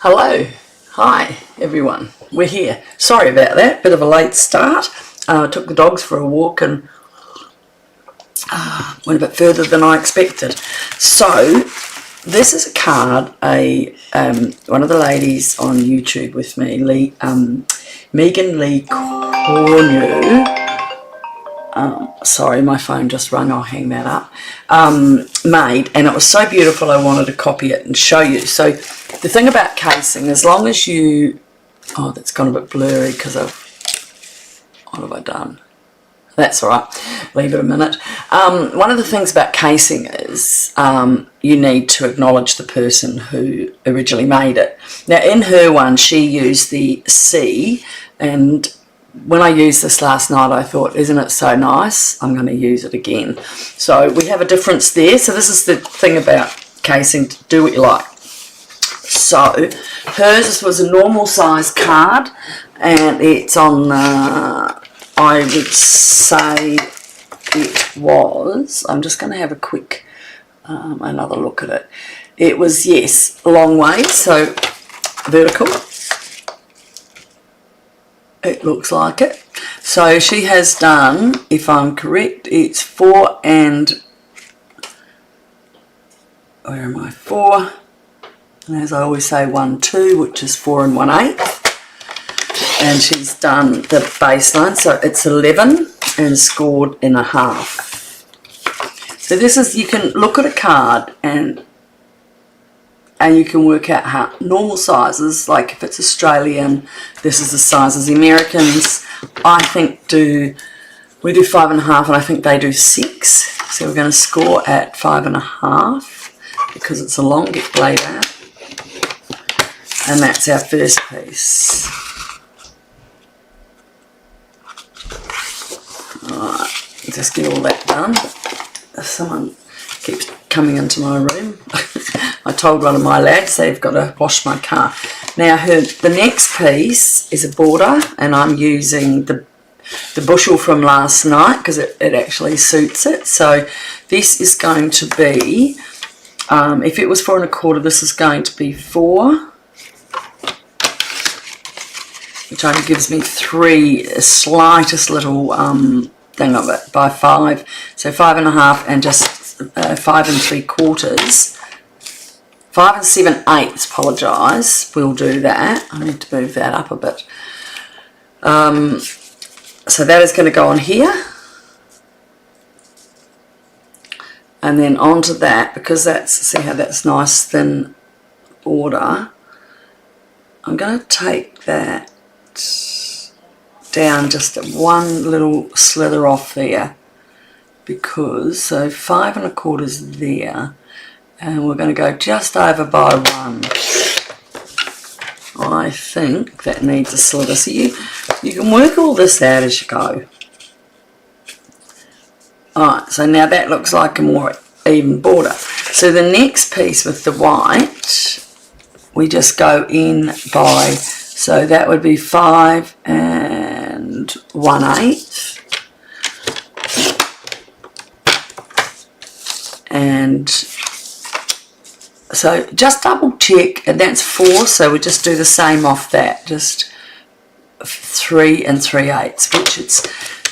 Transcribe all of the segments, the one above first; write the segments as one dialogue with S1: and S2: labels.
S1: Hello, hi everyone, we're here. Sorry about that, bit of a late start. I took the dogs for a walk and went a bit further than I expected. So this is a card one of the ladies on YouTube with me, Megan Lee Cornu. Sorry, my phone just rang, I'll hang that up. Made, and it was so beautiful I wanted to copy it and show you. So the thing about casing, as long as you, oh, that's gone a bit blurry because what have I done? That's all right, leave it a minute. One of the things about casing is you need to acknowledge the person who originally made it. Now in her one, she used the C, and when I used this last night, I thought, isn't it so nice? I'm going to use it again. So we have a difference there. So this is the thing about casing, to do what you like. So hers was a normal size card, and it's on, I would say it was, I'm just going to have a quick, another look at it. It was, yes, a long way, so vertical. It looks like it. So she has done, if I'm correct, it's 4 and, where am I, 4, and as I always say 1, 2, which is 4 and 1/8, and she's done the baseline, so it's 11 and scored in a half. So this is, you can look at a card and you can work out how normal sizes, like if it's Australian, this is the sizes. The Americans, I think we do 5.5, and I think they do 6. So we're going to score at 5.5 because it's a long get blade out. And that's our first piece. Alright, just get all that done. Someone keeps coming into my room. I told one of my lads they've got to wash my car. Now the next piece is a border, and I'm using the bushel from last night because it actually suits it. So this is going to be, if it was 4 1/4, this is going to be 4, which only gives me 3, slightest little thing of it, by 5. So 5.5 and just 5 3/4. 5 7/8, apologise, we'll do that. I need to move that up a bit. So that is going to go on here. And then onto that, because that's, see how that's nice thin border, I'm going to take that down just one little slither off there, because, so 5 1/4 is there. And we're going to go just over by 1. I think that needs a slither. So you can work all this out as you go. Alright, so now that looks like a more even border. So the next piece with the white, we just go in by, so that would be 5 and 1/8. And so just double check, and that's 4, so we just do the same off that, just 3 and 3/8, which it's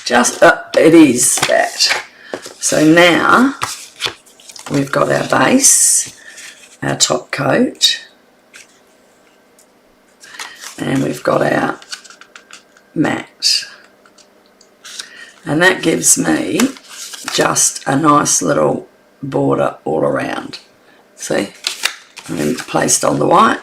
S1: just, it is that. So now we've got our base, our top coat, and we've got our mat. And that gives me just a nice little border all around. See? And then placed on the white.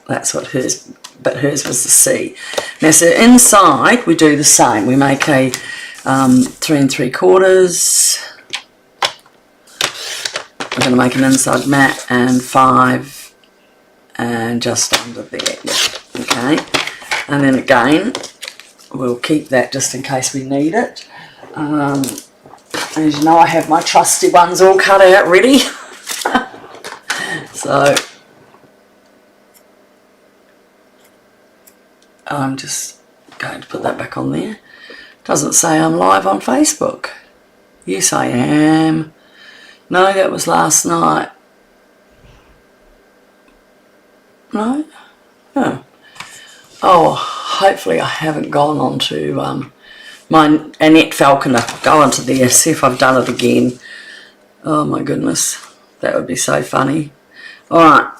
S1: That's what hers, but hers was the C. Now, so inside we do the same. We make a 3 3/4. We're going to make an inside mat and 5 and just under there. Yeah. Okay. And then again, we'll keep that just in case we need it. As you know, I have my trusty ones all cut out ready. So I'm just going to put that back on there. Doesn't say I'm live on Facebook. Yes, I am. No, that was last night. No? Oh, hopefully I haven't gone on to my Annette Falconer. Go onto there, see if I've done it again. Oh my goodness, that would be so funny. Alright,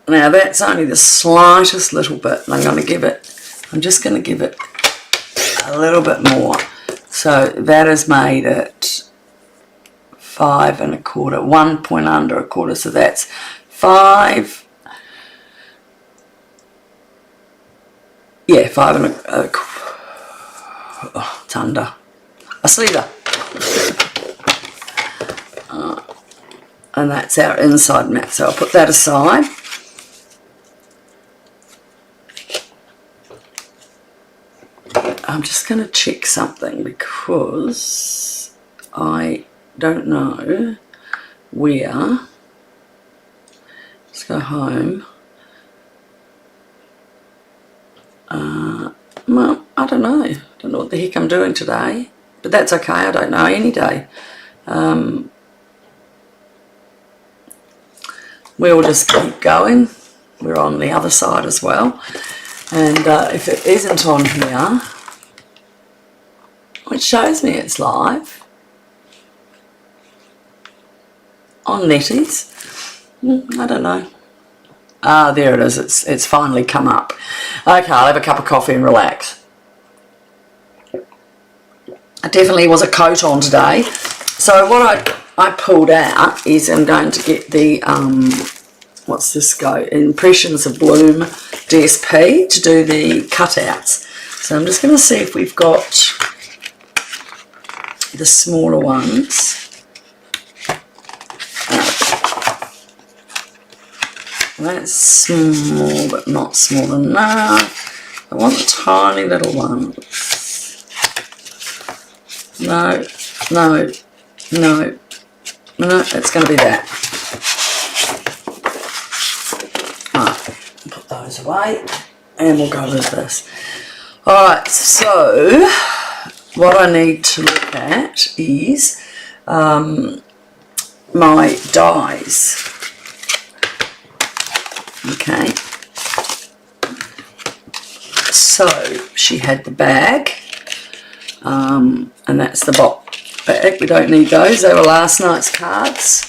S1: now that's only the slightest little bit, and I'm just going to give it a little bit more. So that is made at 5 1/4, 1 point under a quarter, so that's 5. Yeah, 5 oh, it's under a sleever. And that's our inside mat, so I'll put that aside. I'm just going to check something because I don't know where. Let's go home. Well, I don't know. I don't know what the heck I'm doing today, but that's okay. I don't know any day. We'll just keep going. We're on the other side as well. And if it isn't on here, it shows me it's live on Nette's. I don't know. Ah, there it is. It's finally come up. Okay, I'll have a cup of coffee and relax. It definitely was a coat on today. So what I pulled out is I'm going to get the what's this go? Impressions of Bloom DSP to do the cutouts. So I'm just going to see if we've got the smaller ones. That's small, but not small enough. I want the tiny little ones. No, no, no, no, it's going to be that. Alright, put those away, and we'll go with this. Alright, so what I need to look at is my dies. Okay, so she had the bag, and that's the box bag. We don't need those, they were last night's cards.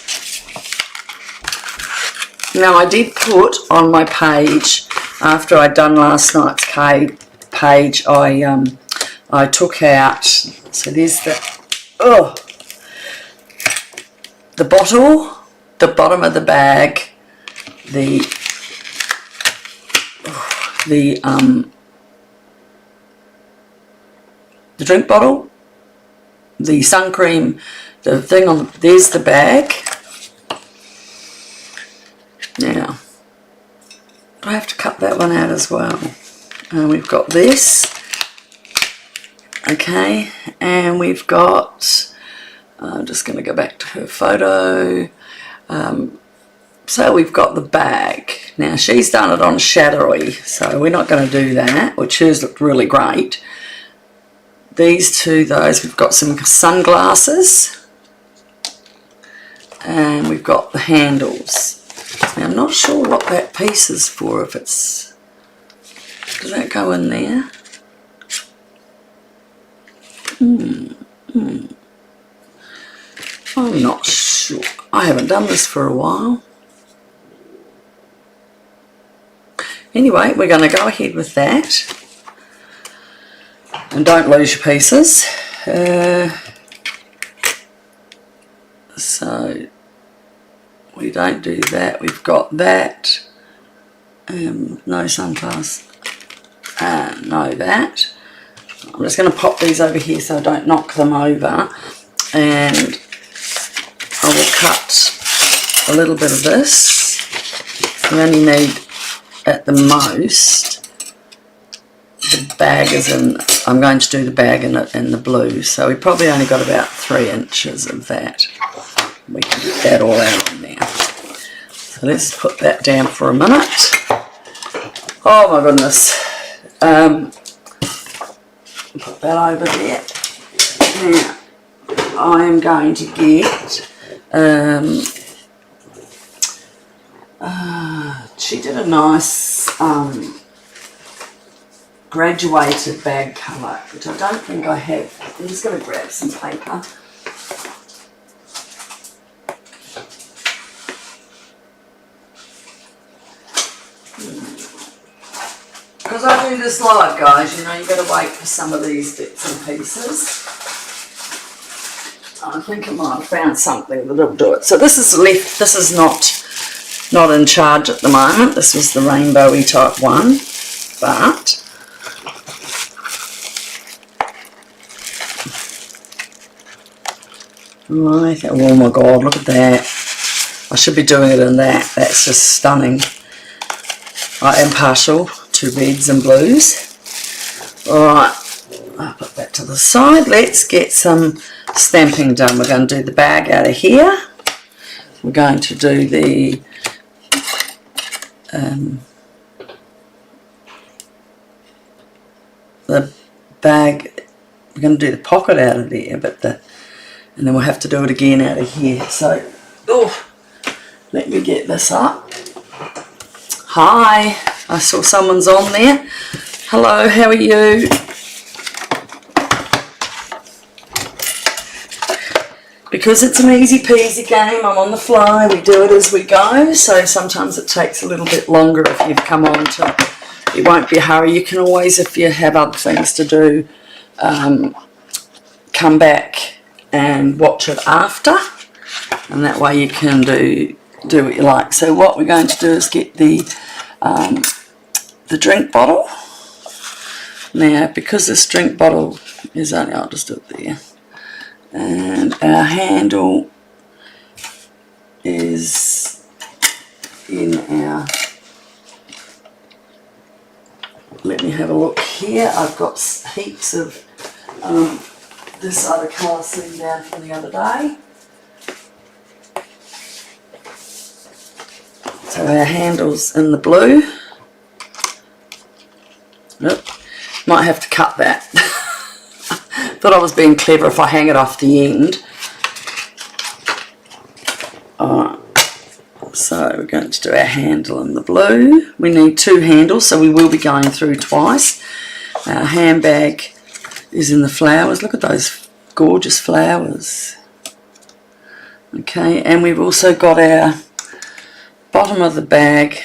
S1: Now I did put on my page, after I'd done last night's page, I took out, so there's the bottle, the bottom of the bag, the drink bottle, the sun cream, the thing on, there's the bag. Now, I have to cut that one out as well. And we've got this, okay, and we've got, I'm just going to go back to her photo. So we've got the bag. Now she's done it on shadowy, so we're not going to do that, which hers looked really great. These two, those, we've got some sunglasses, and we've got the handles. Now I'm not sure what that piece is for, if it's, does that go in there? I'm not sure. I haven't done this for a while. Anyway, we're going to go ahead with that. And don't lose your pieces. So we don't do that. We've got that. No sunglasses. No that. I'm just going to pop these over here so I don't knock them over. And I will cut a little bit of this. We only need, at the most, the bag is in, I'm going to do the bag in the blue, so we probably only got about 3 inches of that. We can get that all out in there. So let's put that down for a minute. Oh my goodness. Put that over there. Now, I am going to get she did a nice graduated bag colour, which I don't think I have. I'm just going to grab some paper. Because I do this live, guys, you know, you've got to wait for some of these bits and pieces. I think I might have found something that'll do it. So this is left, this is not in charge at the moment. This was the rainbowy type one, but right, oh my god, look at that. I should be doing it in that. That's just stunning. I am partial to reds and blues. Alright, I'll put that to the side. Let's get some stamping done. We're going to do the bag out of here. We're going to do the bag. We're going to do the pocket out of there, but and then we'll have to do it again out of here. So, oh, let me get this up. Hi, I saw someone's on there. Hello, how are you? Because it's an easy peasy game, I'm on the fly, we do it as we go, so sometimes it takes a little bit longer if you've come on to, it won't be a hurry. You can always, if you have other things to do, come back and watch it after, and that way you can do what you like. So what we're going to do is get the drink bottle. Now, because this drink bottle is only, I'll just do it there, and our handle is in our, let me have a look here. I've got heaps of this other colour sitting down from the other day. So our handle's in the blue. Yep. Might have to cut that. Thought I was being clever if I hang it off the end. Alright, so we're going to do our handle in the blue. We need two handles, so we will be going through twice. Our handbag is in the flowers. Look at those gorgeous flowers. Okay, and we've also got our bottom of the bag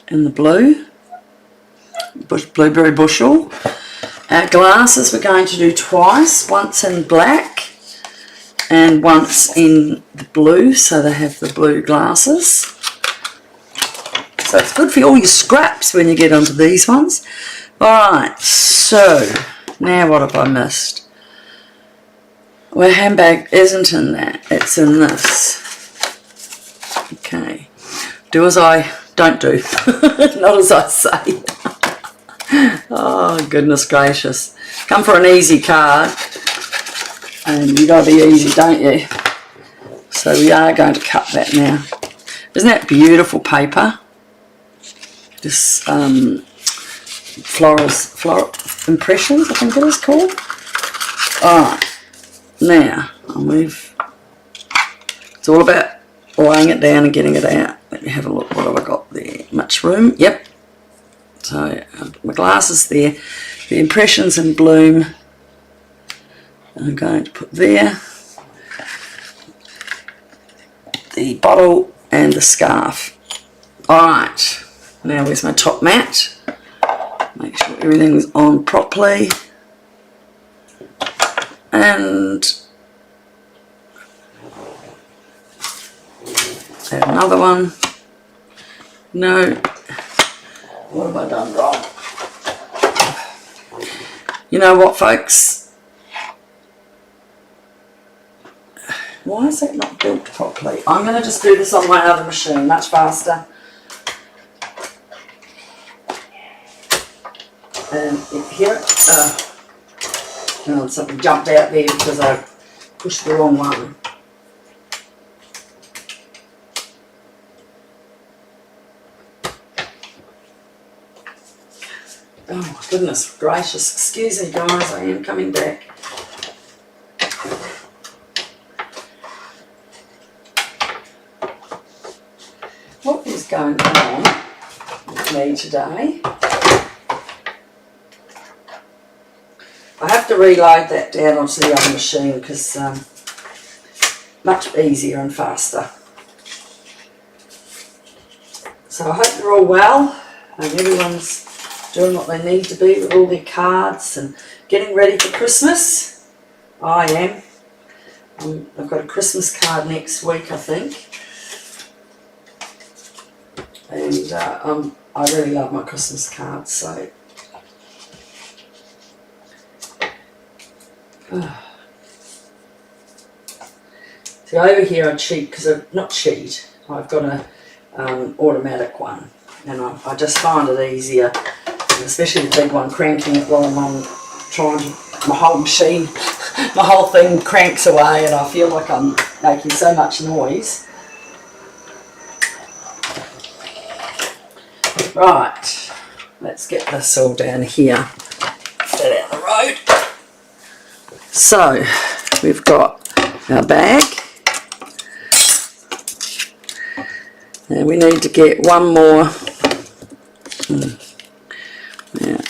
S1: in the blue, blueberry bushel. Our glasses we're going to do twice, once in black and once in the blue, so they have the blue glasses. So it's good for all your scraps when you get onto these ones. Alright, so now what have I missed? Well, handbag isn't in that, it's in this. Okay, do as I don't do, not as I say. Oh, goodness gracious. Come for an easy card, and you got to be easy, don't you? So we are going to cut that now. Isn't that beautiful paper? This floral impressions, I think it is called. Alright, now I'll move. It's all about laying it down and getting it out. Let me have a look. What have I got there? Much room? Yep. So my glasses there. The impressions in bloom I'm going to put there. The bottle and the scarf. Alright. Now where's my top mat? Make sure everything's on properly. And add another one. No. What have I done wrong? You know what, folks? Why is that not built properly? I'm going to just do this on my other machine, much faster. And here, something jumped out there because I pushed the wrong one. Oh my goodness gracious, excuse me guys, I am coming back. what is going on with me today? I have to reload that down onto the other machine because much easier and faster. So I hope you're all well and everyone's doing what they need to be with all their cards and getting ready for Christmas. I am. I've got a Christmas card next week, I think. And I really love my Christmas cards, so see, over here I cheat because I've got a automatic one, and I just find it easier, especially the big one, cranking it while I'm on trying to, my whole machine, my whole thing cranks away and I feel like I'm making so much noise. Right, let's get this all down here, get it out of the road. So, we've got our bag, and we need to get one more, yeah,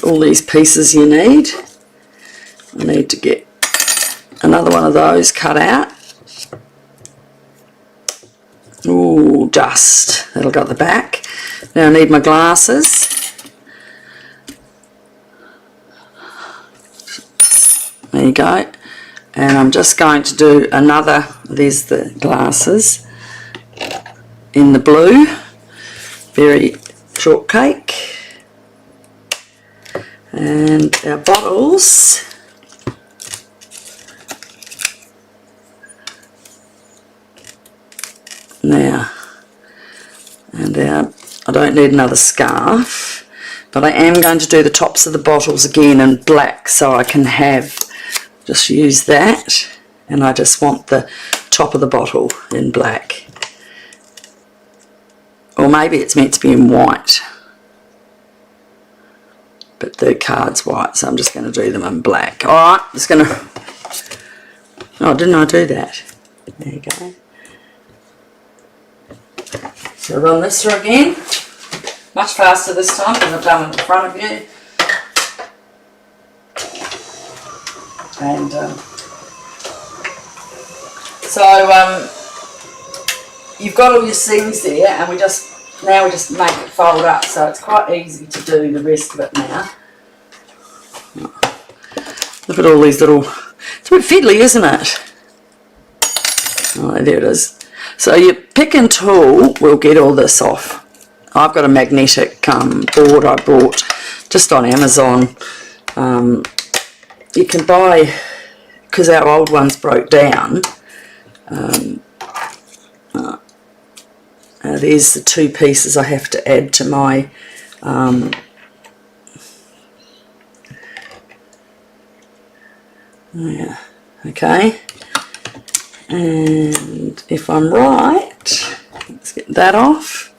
S1: all these pieces you need. I need to get another one of those cut out. Ooh, dust, that'll go at the back. Now I need my glasses. There you go. And I'm just going to do another, there's the glasses in the blue, very shortcake. And our bottles. Now, and I don't need another scarf, but I am going to do the tops of the bottles again in black so I can just use that, and I just want the top of the bottle in black. Or maybe it's meant to be in white, but the card's white, so I'm just going to do them in black. Alright, just going to, oh, didn't I do that? There you go. So run this through again, much faster this time because I've done it in front of you. And you've got all your seams there, and we just make it fold up, so it's quite easy to do the rest of it now. Look at all these little, it's a bit fiddly, isn't it? Oh, there it is. So your picking tool will get all this off. I've got a magnetic board I bought just on Amazon. You can buy, because our old ones broke down, there's the two pieces I have to add to my yeah, okay. And if I'm right, let's get that off.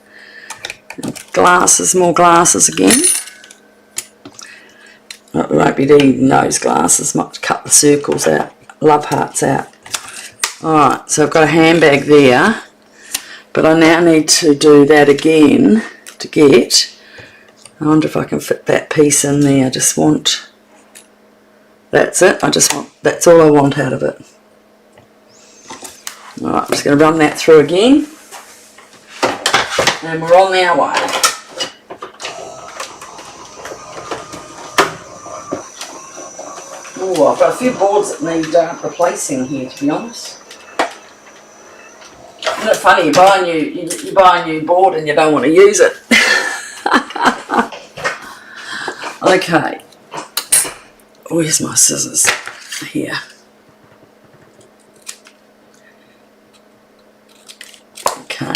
S1: Glasses, more glasses again. Oh, we won't be needing those glasses, might cut the circles out, love hearts out. Alright, so I've got a handbag there, but I now need to do that again to get, I wonder if I can fit that piece in there. I just want, that's it, that's all I want out of it. Alright, I'm just going to run that through again, and we're on our way. Oh, I've got a few boards that need replacing here, to be honest. Isn't it funny, you buy a new board and you don't want to use it. Okay, where's my scissors? Here. Okay,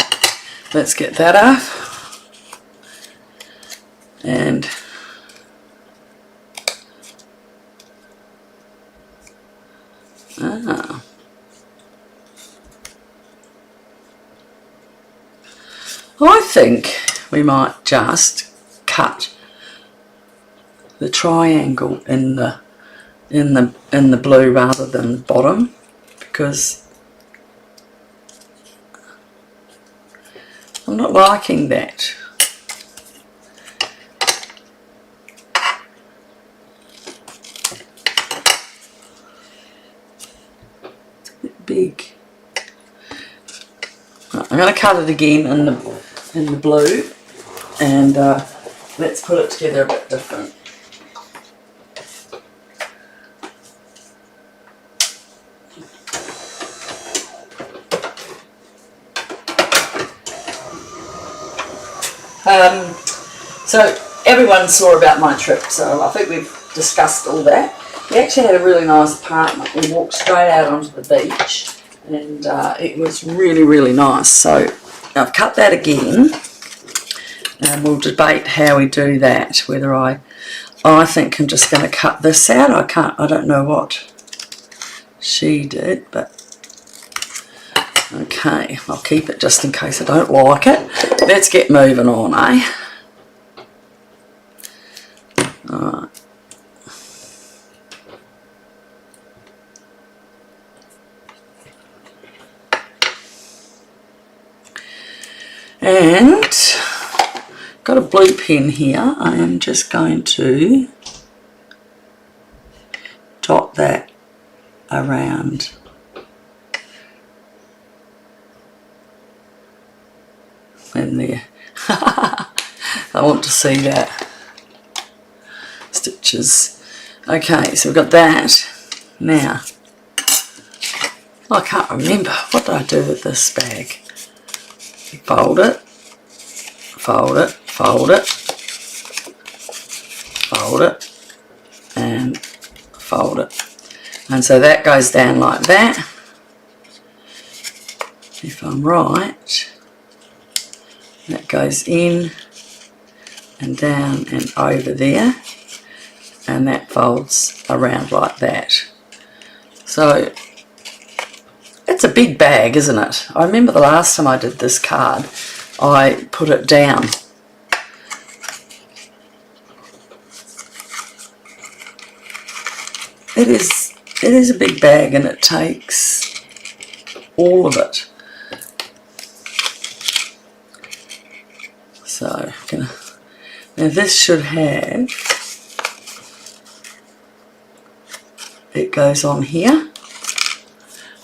S1: let's get that off. And I think we might just cut the triangle in the blue rather than bottom, because I'm not liking that. It's a bit big. Right, I'm going to cut it again in the blue, and let's put it together a bit different. So everyone saw about my trip, so I think we've discussed all that. We actually had a really nice apartment. We walked straight out onto the beach, and it was really, really nice. So I've cut that again, and we'll debate how we do that. Whether I think I'm just going to cut this out. I don't know what she did, but okay, I'll keep it just in case I don't like it. Let's get moving on, eh? Alright. And got a blue pen here. I am just going to dot that around. In there. I want to see that. Stitches. Okay, so we've got that. Now, I can't remember. What did I do with this bag? Fold it, fold it, fold it, fold it, and fold it. And so that goes down like that. If I'm right, that goes in and down and over there, and that folds around like that. So it's a big bag, isn't it? I remember the last time I did this card, I put it down. It is a big bag, and it takes all of it. So now this should have, it goes on here.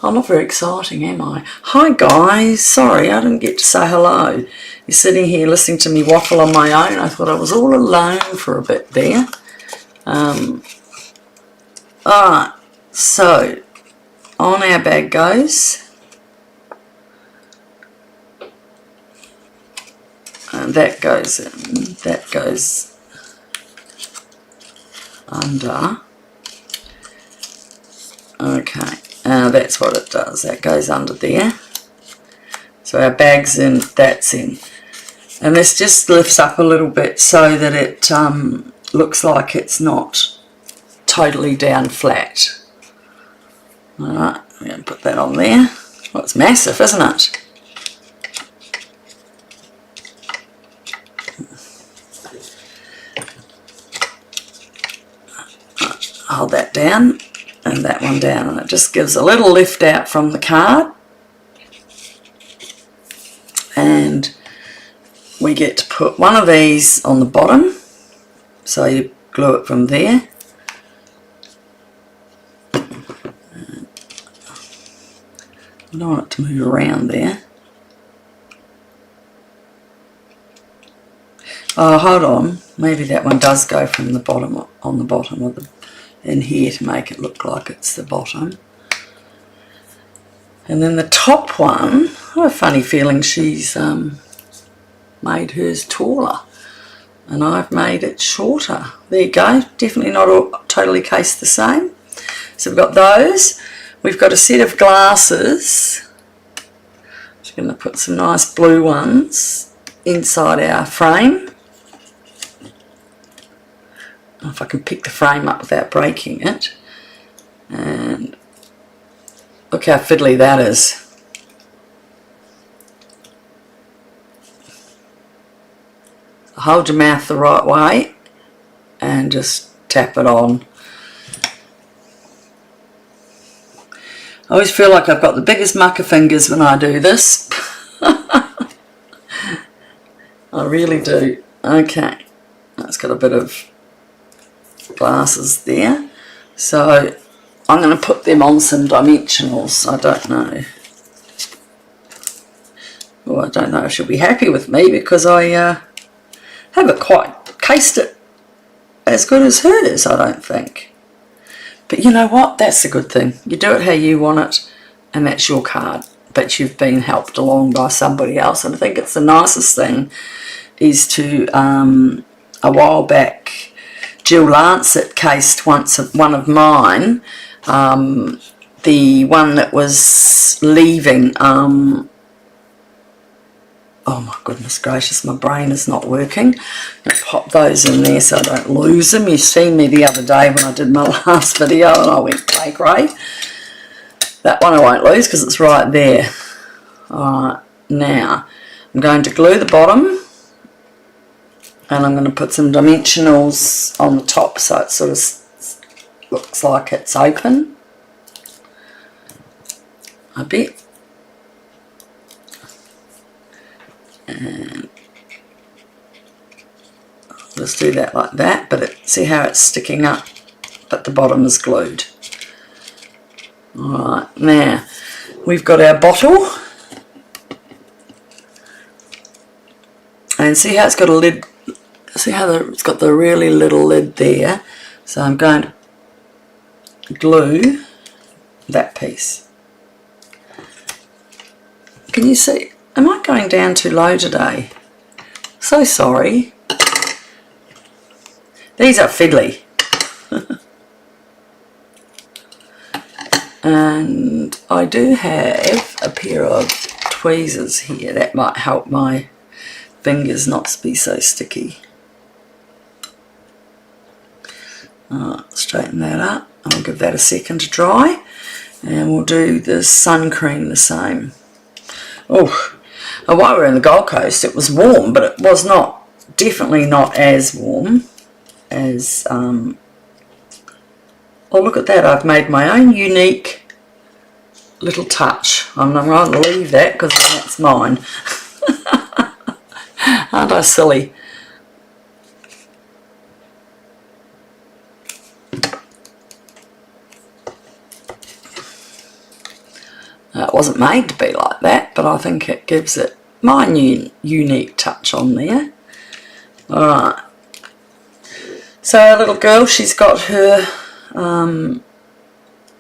S1: I'm not very exciting, am I? Hi guys, sorry I didn't get to say hello. You're sitting here listening to me waffle on my own. I thought I was all alone for a bit there. Alright, so on our bag goes, and that goes in, that goes under. Okay. That's what it does. That goes under there. So our bag's in, that's in. And this just lifts up a little bit so that it looks like it's not totally down flat. Alright, I'm going to put that on there. Well, it's massive, isn't it? Hold that down. And that one down, and it just gives a little lift out from the card, and we get to put one of these on the bottom, so you glue it from there. I don't want it to move around there. Oh, hold on, maybe that one does go from the bottom, on the bottom of the in here to make it look like it's the bottom. And then the top one, I have a funny feeling she's made hers taller and I've made it shorter. There you go, definitely not all totally cased the same. So we've got those. We've got a set of glasses. Just going to put some nice blue ones inside our frame. If I can pick the frame up without breaking it. And look how fiddly that is. Hold your mouth the right way and just tap it on. I always feel like I've got the biggest mucker fingers when I do this. I really do. Okay, that's got a bit of glasses there. So I'm going to put them on some dimensionals. I don't know. Well, I don't know if she'll be happy with me because I haven't quite cased it as good as hers, I don't think. But you know what? That's the good thing. You do it how you want it, and that's your card. But you've been helped along by somebody else. And I think it's the nicest thing is to, a while back, Jill Lancet cased one of mine, the one that was leaving, oh my goodness gracious, my brain is not working. I'll pop those in there so I don't lose them. You've seen me the other day when I did my last video and I went grey. That one I won't lose because it's right there. Alright, now I'm going to glue the bottom and I'm going to put some dimensionals on the top so it sort of looks like it's open a bit. And just do that like that, but see how it's sticking up, but the bottom is glued. Alright, now we've got our bottle, and see how it's got a lid, see how it's got the really little lid there, so I'm going to glue that piece. Can you see? Am I going down too low today? So sorry. These are fiddly. And I do have a pair of tweezers here that might help my fingers not be so sticky. Straighten that up. I'll give that a second to dry, and we'll do the sun cream the same. Oh. While we were in the Gold Coast, it was warm, but it was not, definitely not as warm as, oh look at that, I've made my own unique little touch. I'm going to leave that because that's mine. Aren't I silly? It wasn't made to be like that, but I think it gives it my unique touch on there. Alright. So our little girl, she's got her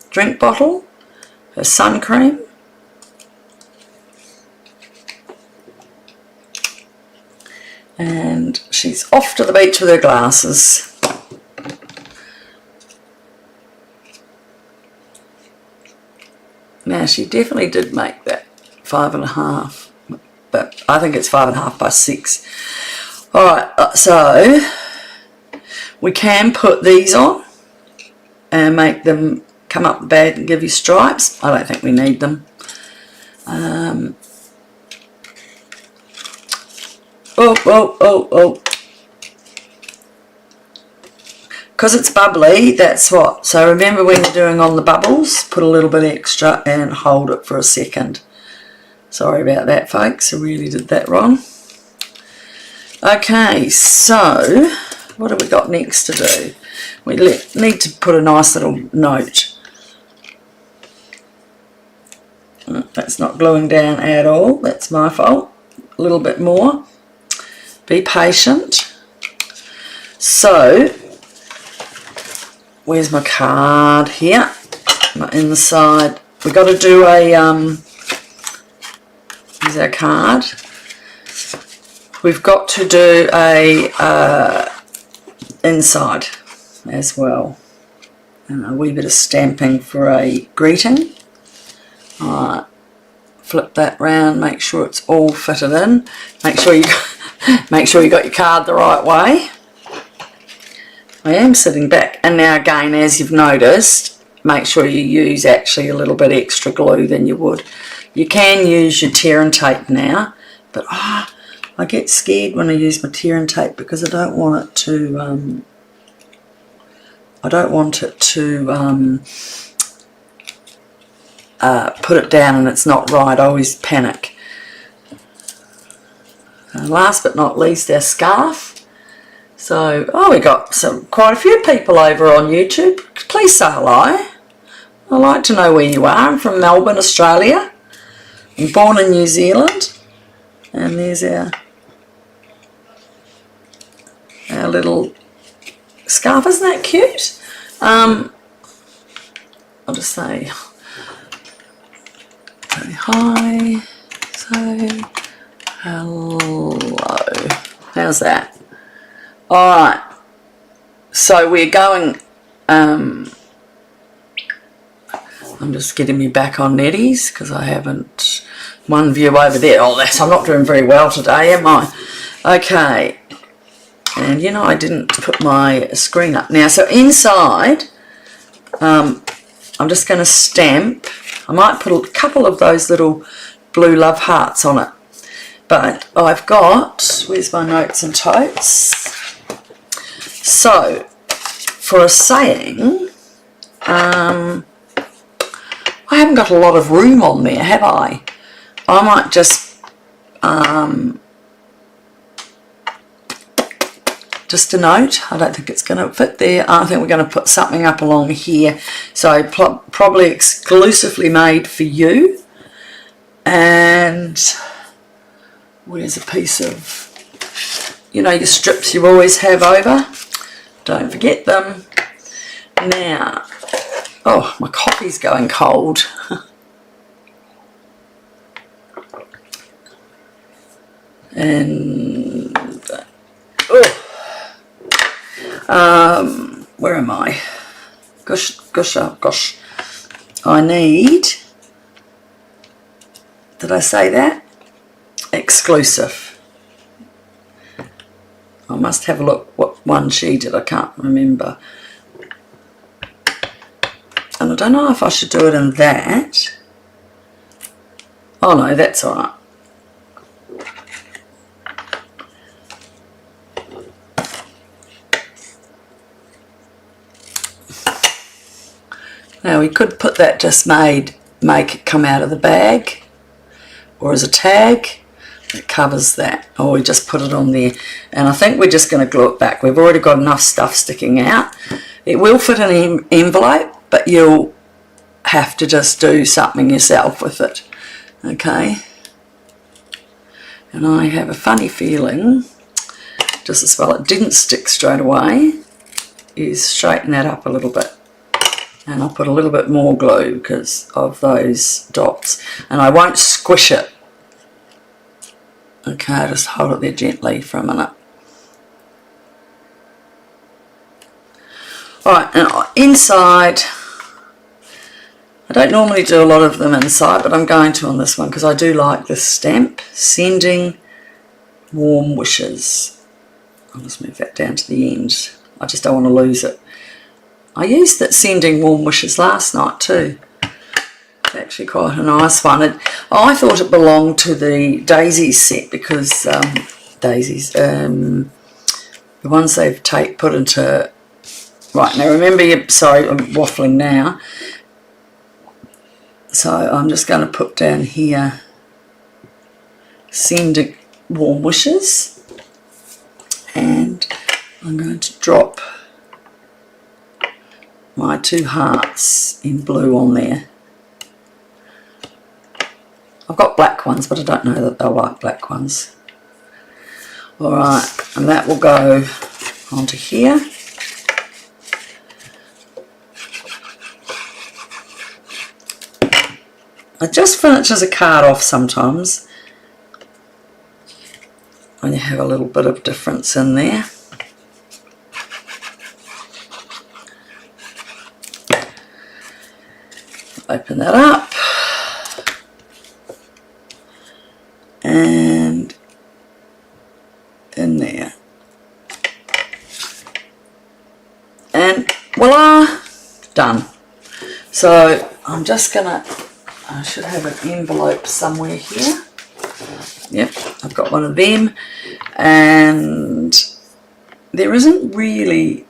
S1: drink bottle, her sun cream, and she's off to the beach with her glasses. Now she definitely did make that 5.5, but I think it's 5.5 by 6. Alright, so we can put these on and make them come up the bag and give you stripes. I don't think we need them. Because it's bubbly, that's what. So remember when you're doing on the bubbles, put a little bit extra and hold it for a second. Sorry about that, folks. I really did that wrong. Okay, so what have we got next to do? We need to put a nice little note. That's not gluing down at all. That's my fault. A little bit more. Be patient. So, where's my card here? My inside. We've got to do a, here's our card. We've got to do a inside as well. And a wee bit of stamping for a greeting. Alright, flip that round, make sure it's all fitted in. Make sure you got your card the right way. I am sitting back, and now again, as you've noticed, make sure you use actually a little bit extra glue than you would. You can use your tear and tape now, but I get scared when I use my tear and tape because I don't want it to put it down and it's not right. I always panic. And last but not least, our scarf. So, oh, we got quite a few people over on YouTube. Please say hello. I'd like to know where you are. I'm from Melbourne, Australia. I'm born in New Zealand. And there's our little scarf. Isn't that cute? I'll just say hi, say hello. How's that? Alright, so we're going, I'm just getting me back on Nette's because I haven't, one view over there. Oh, I'm not doing very well today, am I? Okay, and you know I didn't put my screen up. Now, so inside, I'm just going to stamp. I might put a couple of those little blue love hearts on it. But I've got, where's my notes and totes? So, for a saying, I haven't got a lot of room on there, have I? I might just a note. I don't think it's going to fit there. I think we're going to put something up along here. So, probably exclusively made for you. And where's a piece of, you know, your strips you always have over. Don't forget them. Now, oh, my coffee's going cold. And, where am I? Gosh. I need, did I say that? Exclusive. I must have a look what one she did, I can't remember. And I don't know if I should do it in that. Oh no, that's alright. Now we could put that just make it come out of the bag, or as a tag. It covers that, or we just put it on there, and I think we're just going to glue it back. We've already got enough stuff sticking out. It will fit in an envelope, but you'll have to just do something yourself with it, okay? And I have a funny feeling, just as well it didn't stick straight away, is straighten that up a little bit. And I'll put a little bit more glue because of those dots, and I won't squish it. Okay, just hold it there gently for a minute. Alright, and inside, I don't normally do a lot of them inside, but I'm going to on this one because I do like this stamp, Sending Warm Wishes. I'll just move that down to the end. I just don't want to lose it. I used that Sending Warm Wishes last night too. Actually quite a nice one. I thought it belonged to the daisies set because daisies, the ones they've put into, right now remember, sorry I'm waffling now, so I'm just going to put down here Sending Warm Wishes, and I'm going to drop my two hearts in blue on there. I've got black ones, but I don't know that they'll like black ones. Alright, and that will go onto here. It just finishes a card off sometimes when you have a little bit of difference in there. Open that up. And in there, and voila, done. So I'm just gonna, I should have an envelope somewhere here. Yep, I've got one of them, and there isn't really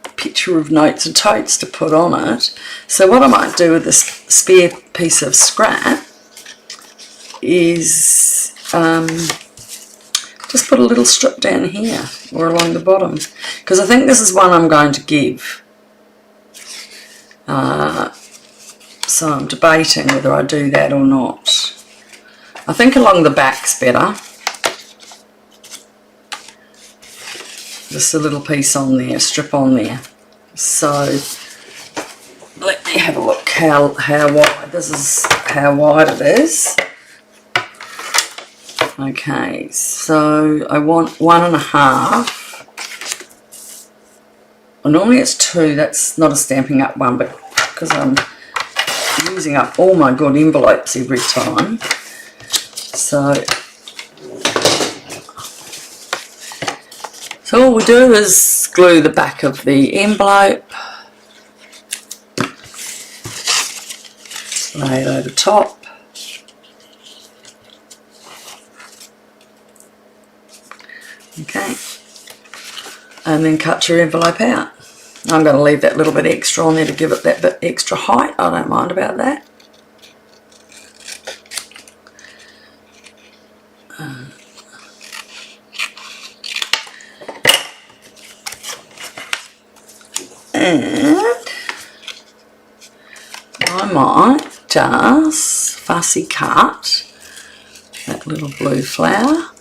S1: a picture of Notes and Totes to put on it. So what I might do with this spare piece of scrap is just put a little strip down here or along the bottom, because I think this is one I'm going to give. So I'm debating whether I do that or not. I think along the back's better. Just a little piece on there, strip on there. So let me have a look how wide. This is how wide it is. Okay, so I want 1.5. Well, normally it's 2. That's not a Stampin' Up one, but because I'm using up all my good envelopes every time. So all we do is glue the back of the envelope, lay it over top. Okay, and then cut your envelope out. I'm going to leave that little bit extra on there to give it that bit extra height. I don't mind about that. And I might just fussy cut that little blue flower.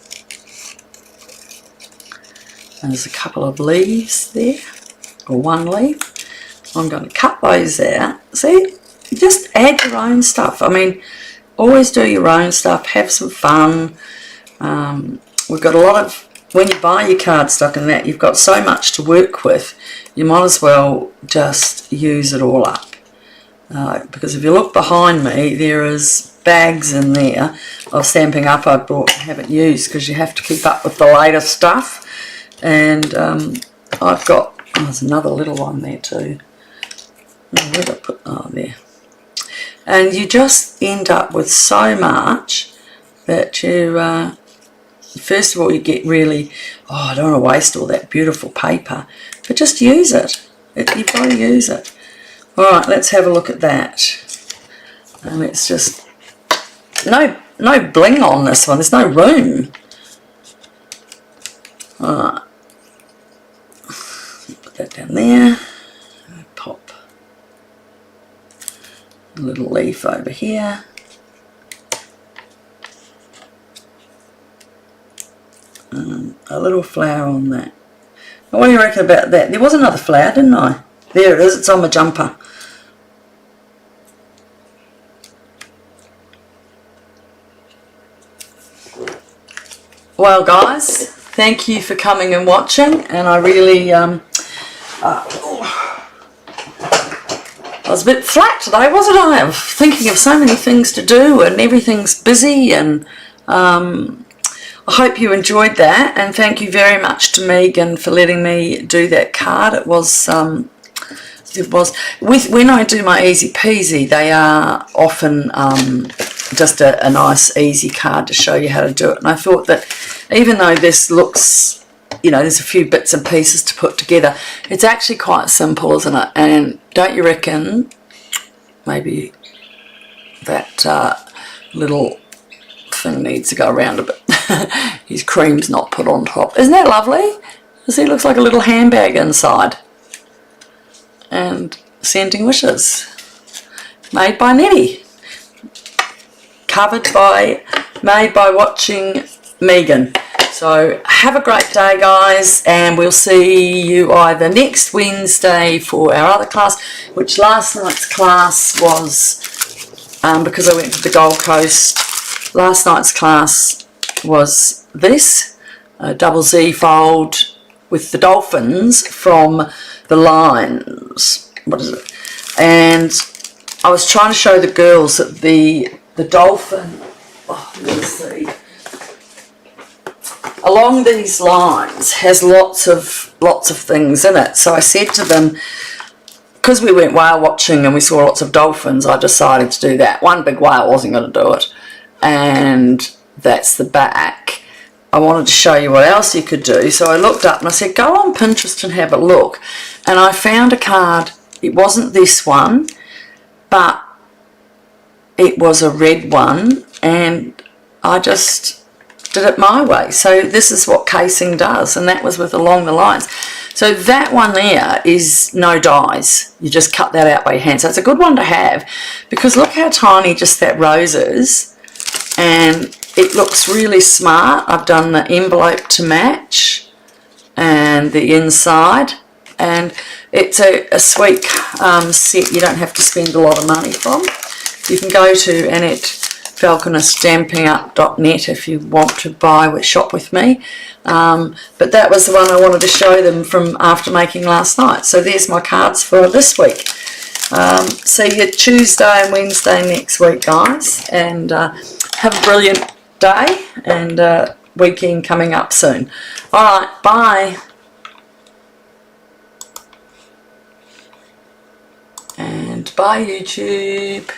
S1: And there's a couple of leaves there, or one leaf. I'm going to cut those out. See, just add your own stuff. I mean, always do your own stuff, have some fun. We've got a lot of, when you buy your cardstock and that, you've got so much to work with, you might as well just use it all up. Because if you look behind me, there is bags in there of Stampin' Up I bought and haven't used, because you have to keep up with the latest stuff. And I've got, oh, there's another little one there too. Oh, where did I put, oh, there. And you just end up with so much that you, first of all, you get really, oh, I don't want to waste all that beautiful paper, but just use it. You've got to use it. All right, let's have a look at that. And it's just, no bling on this one, there's no room. All right. Put that down there. Pop a little leaf over here. A little flower on that. Now, what do you reckon about that? There was another flower, didn't I? There it is, it's on my jumper. Well, guys, thank you for coming and watching, and I really I was a bit flat today, wasn't I? I'm thinking of so many things to do and everything's busy, and I hope you enjoyed that, and thank you very much to Megan for letting me do that card. It was when I do my easy peasy, they are often just a nice easy card to show you how to do it. And I thought that even though this looks, you know, there's a few bits and pieces to put together, it's actually quite simple, isn't it? And don't you reckon maybe that little thing needs to go around a bit. His cream's not put on top. Isn't that lovely? See, it looks like a little handbag inside. And sending wishes. Made by Nette. Made by watching Megan. So have a great day, guys, and we'll see you either next Wednesday for our other class, which last night's class was, because I went to the Gold Coast, last night's class was this, a double Z fold with the dolphins from the lines. What is it? And I was trying to show the girls that the dolphin, oh, let's see, along these lines has lots of things in it. So I said to them, because we went whale watching and we saw lots of dolphins, I decided to do that. One big whale wasn't going to do it, and that's the back. I wanted to show you what else you could do, so I looked up and I said, go on Pinterest and have a look. And I found a card. It wasn't this one, but it was a red one, and I just did it my way. So this is what casing does, and that was with Along the Lines. So that one there is no dies. You just cut that out by your hand. So it's a good one to have, because look how tiny just that rose is, and it looks really smart. I've done the envelope to match and the inside, and it's a sweet set you don't have to spend a lot of money from. You can go to stampinup.net if you want to shop with me. But that was the one I wanted to show them from after making last night. So there's my cards for this week. See you Tuesday and Wednesday next week, guys. And have a brilliant day and weekend coming up soon. Alright, bye. And bye YouTube.